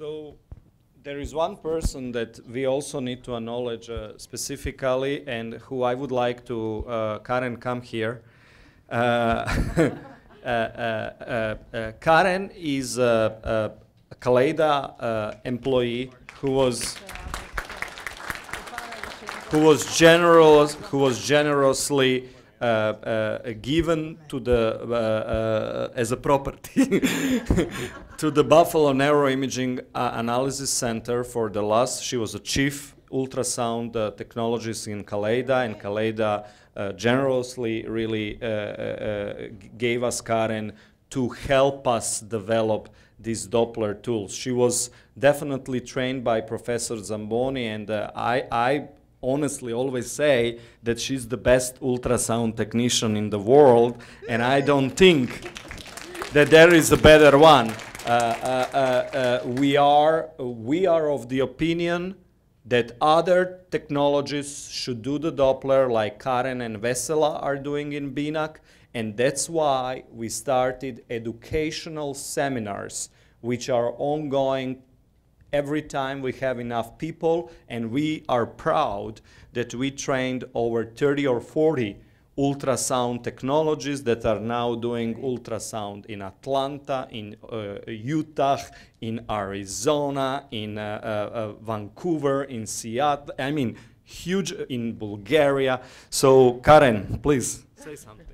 So there is one person that we also need to acknowledge specifically, and who I would like to, Karen, come here. Karen is a Kaleida employee who was generously given to the as a property to the Buffalo Neuroimaging Analysis Center for the last. She was a chief ultrasound technologist in Kaleida, and Kaleida generously really gave us Karen to help us develop these Doppler tools. She was definitely trained by Professor Zamboni, and I honestly always say that she's the best ultrasound technician in the world, and I don't think that there is a better one. We are of the opinion that other technologists should do the Doppler like Karen and Vesela are doing in BINAC, and that's why we started educational seminars, which are ongoing every time we have enough people, and we are proud that we trained over 30 or 40 ultrasound technologists that are now doing ultrasound in Atlanta, in Utah, in Arizona, in Vancouver, in Seattle, I mean, huge in Bulgaria. So Karen, please say something.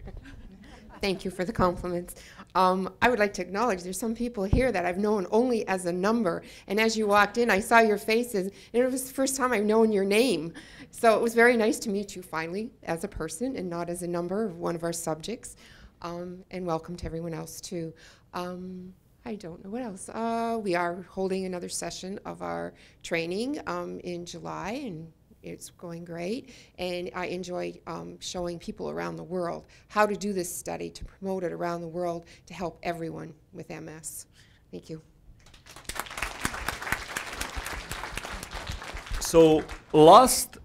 Thank you for the compliments. I would like to acknowledge there's some people here that I've known only as a number, and as you walked in, I saw your faces, and it was the first time I've known your name. So it was very nice to meet you finally as a person and not as a number of one of our subjects, and welcome to everyone else too. I don't know what else. We are holding another session of our training in July, and it's going great, and I enjoy showing people around the world how to do this study, to promote it around the world, to help everyone with MS. Thank you. So last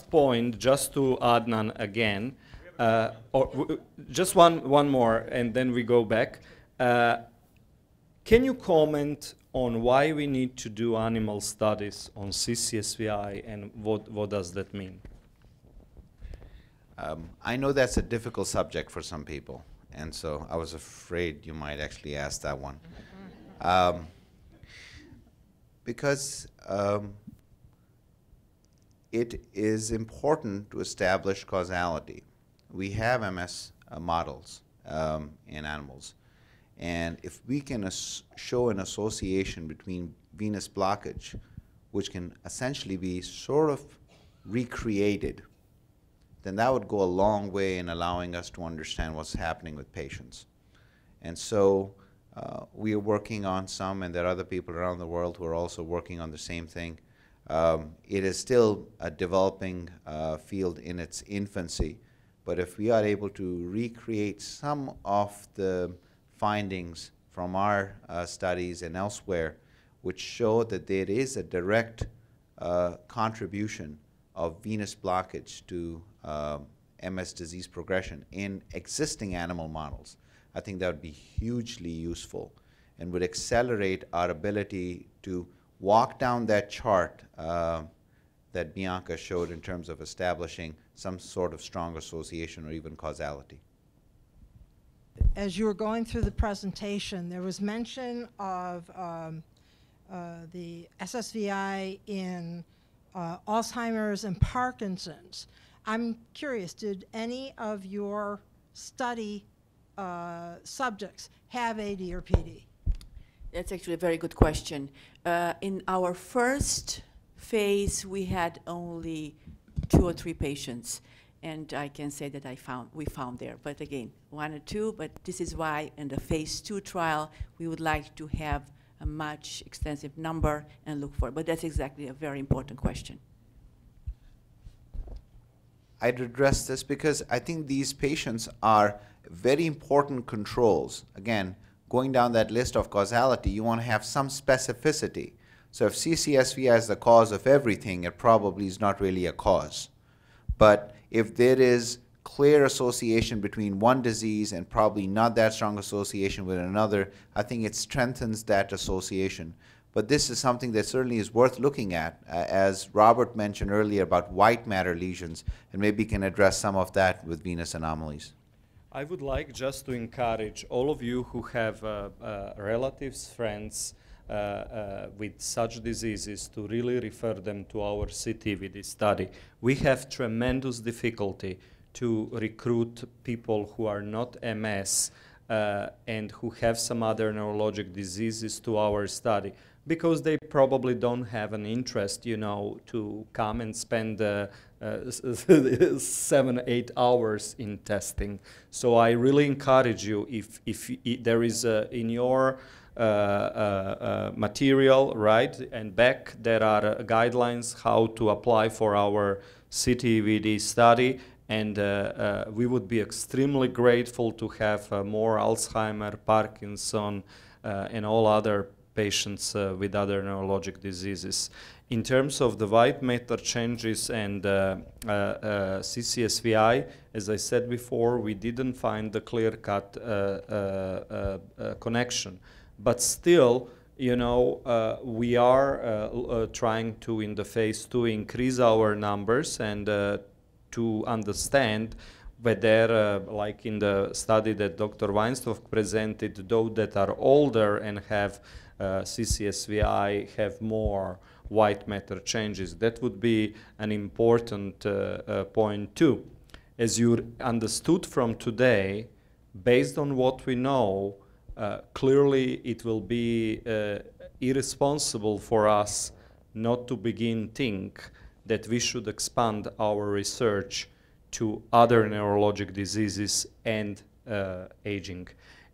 point, just to Adnan again, just one more, and then we go back. Can you comment on why we need to do animal studies on CCSVI, and what does that mean? I know that's a difficult subject for some people, and so I was afraid you might actually ask that one. Because it is important to establish causality. We have MS models in animals. And if we can show an association between venous blockage, which can essentially be sort of recreated, then that would go a long way in allowing us to understand what's happening with patients. And so we are working on some, and there are other people around the world who are also working on the same thing. It is still a developing field in its infancy, but if we are able to recreate some of the findings from our studies and elsewhere, which show that there is a direct contribution of venous blockage to MS disease progression in existing animal models, I think that would be hugely useful and would accelerate our ability to walk down that chart that Bianca showed in terms of establishing some sort of strong association or even causality. As you were going through the presentation, there was mention of the SSVI in Alzheimer's and Parkinson's. I'm curious, did any of your study subjects have AD or PD? That's actually a very good question. In our first phase, we had only 2 or 3 patients. And I can say that we found there, but again, 1 or 2, but this is why in the phase 2 trial, we would like to have a much extensive number and look for it. But that's exactly a very important question. I'd address this because I think these patients are very important controls. Again, going down that list of causality, you want to have some specificity. So if CCSVI is the cause of everything, it probably is not really a cause. But if there is clear association between one disease and probably not that strong association with another, I think it strengthens that association. But this is something that certainly is worth looking at, as Robert mentioned earlier about white matter lesions, and maybe can address some of that with venous anomalies. I would like just to encourage all of you who have relatives, friends with such diseases to really refer them to our CTVD study. We have tremendous difficulty to recruit people who are not MS and who have some other neurologic diseases to our study, because they probably don't have an interest, you know, to come and spend 7-8 hours in testing. So I really encourage you, if there is in your material, right, and back there are guidelines how to apply for our CTVD study, and we would be extremely grateful to have more Alzheimer, Parkinson, and all other patients with other neurologic diseases. In terms of the white matter changes and CCSVI, as I said before, we didn't find the clear-cut connection. But still, you know, we are trying to, in the phase 2, increase our numbers and to understand whether, like in the study that Dr. Weinstock presented, those that are older and have CCSVI have more white matter changes. That would be an important point too. As you understood from today, based on what we know, clearly it will be irresponsible for us not to begin think that we should expand our research to other neurologic diseases and aging.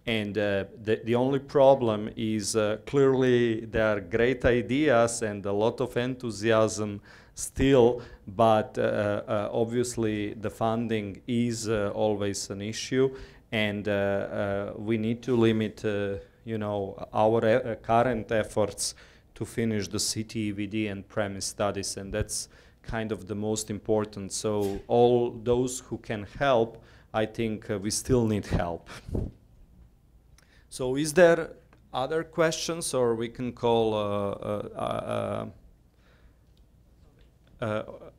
And the only problem is clearly there are great ideas and a lot of enthusiasm still, but obviously the funding is always an issue, and we need to limit you know, our current efforts to finish the CTVD and premise studies, and that's kind of the most important. So all those who can help, I think we still need help. So is there other questions, or we can call,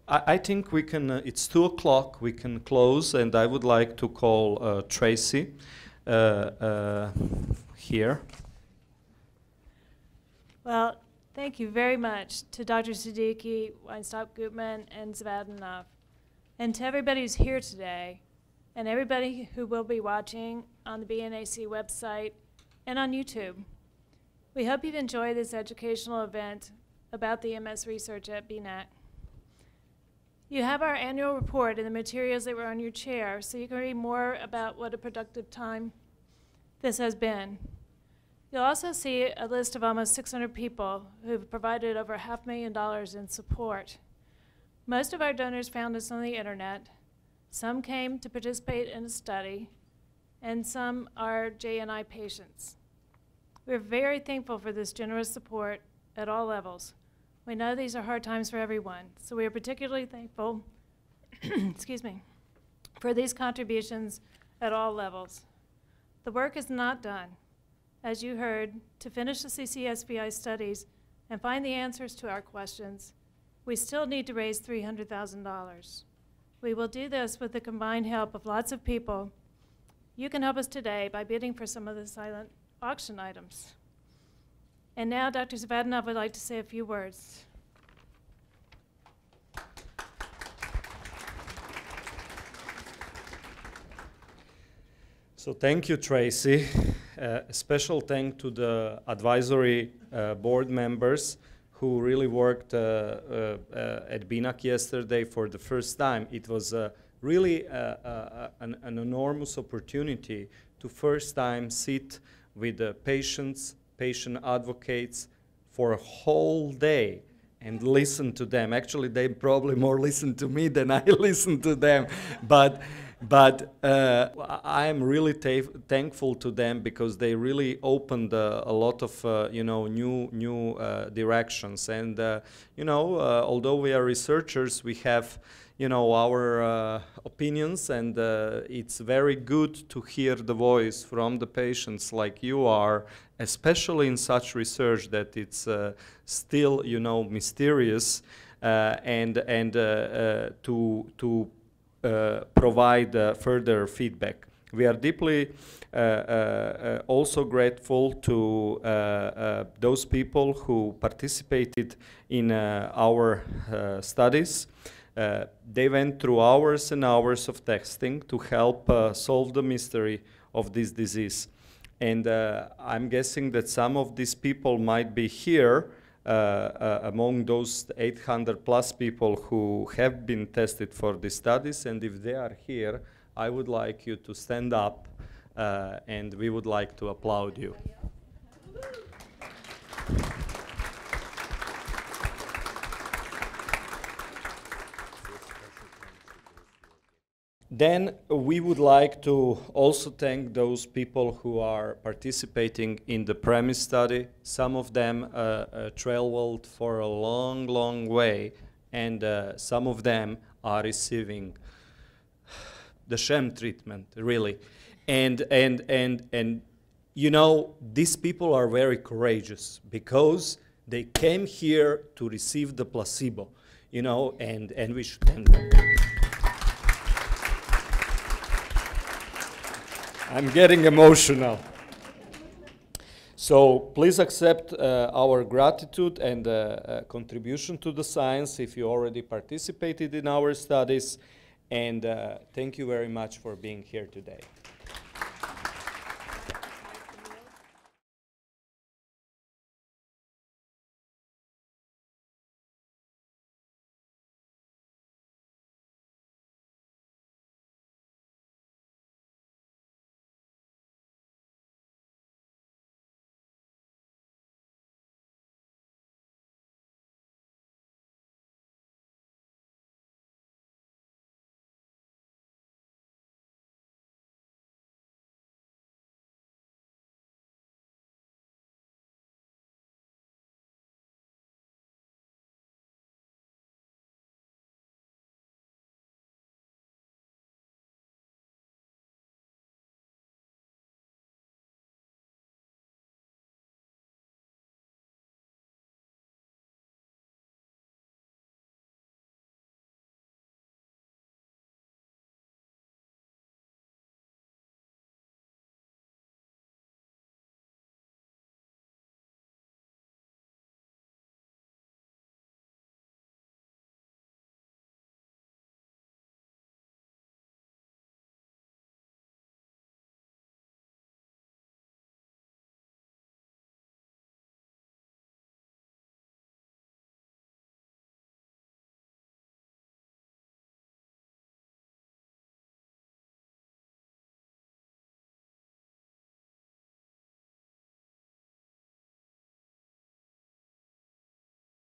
I think we can, it's 2 o'clock, we can close, and I would like to call Tracy here. Well, thank you very much to Dr. Siddiqui Weinstock-Guttman and Zivadinov, and to everybody who's here today, and everybody who will be watching on the BNAC website and on YouTube. We hope you've enjoyed this educational event about the MS research at BNAC. You have our annual report and the materials that were on your chair, so you can read more about what a productive time this has been. You'll also see a list of almost 600 people who've provided over $500,000 in support. Most of our donors found us on the internet. Some came to participate in a study, and some are JNI patients. We're very thankful for this generous support at all levels. We know these are hard times for everyone, so we are particularly thankful excuse me, for these contributions at all levels. The work is not done. As you heard, to finish the CCSVI studies and find the answers to our questions, we still need to raise $300,000. We will do this with the combined help of lots of people. You can help us today by bidding for some of the silent auction items. And now Dr. Zivadinov would like to say a few words. So thank you, Tracy. A special thank to the advisory board members who really worked at BNAC yesterday for the first time. It was really an enormous opportunity to first time sit with the patients, patient advocates for a whole day and listen to them. Actually, they probably more listen to me than I listen to them. But But I am really thankful to them because they really opened a lot of new directions. And although we are researchers, we have our opinions, and it's very good to hear the voice from the patients like you are, especially in such research that it's still mysterious, and to provide further feedback. We are deeply also grateful to those people who participated in our studies. They went through hours and hours of testing to help solve the mystery of this disease. And I'm guessing that some of these people might be here among those 800 plus people who have been tested for these studies. And if they are here, I would like you to stand up and we would like to applaud you. Then we would like to also thank those people who are participating in the premise study. Some of them traveled for a long, long way, and some of them are receiving the sham treatment, really. And these people are very courageous because they came here to receive the placebo, and we should thank them. I'm getting emotional. So please accept our gratitude and contribution to the science if you already participated in our studies. And thank you very much for being here today.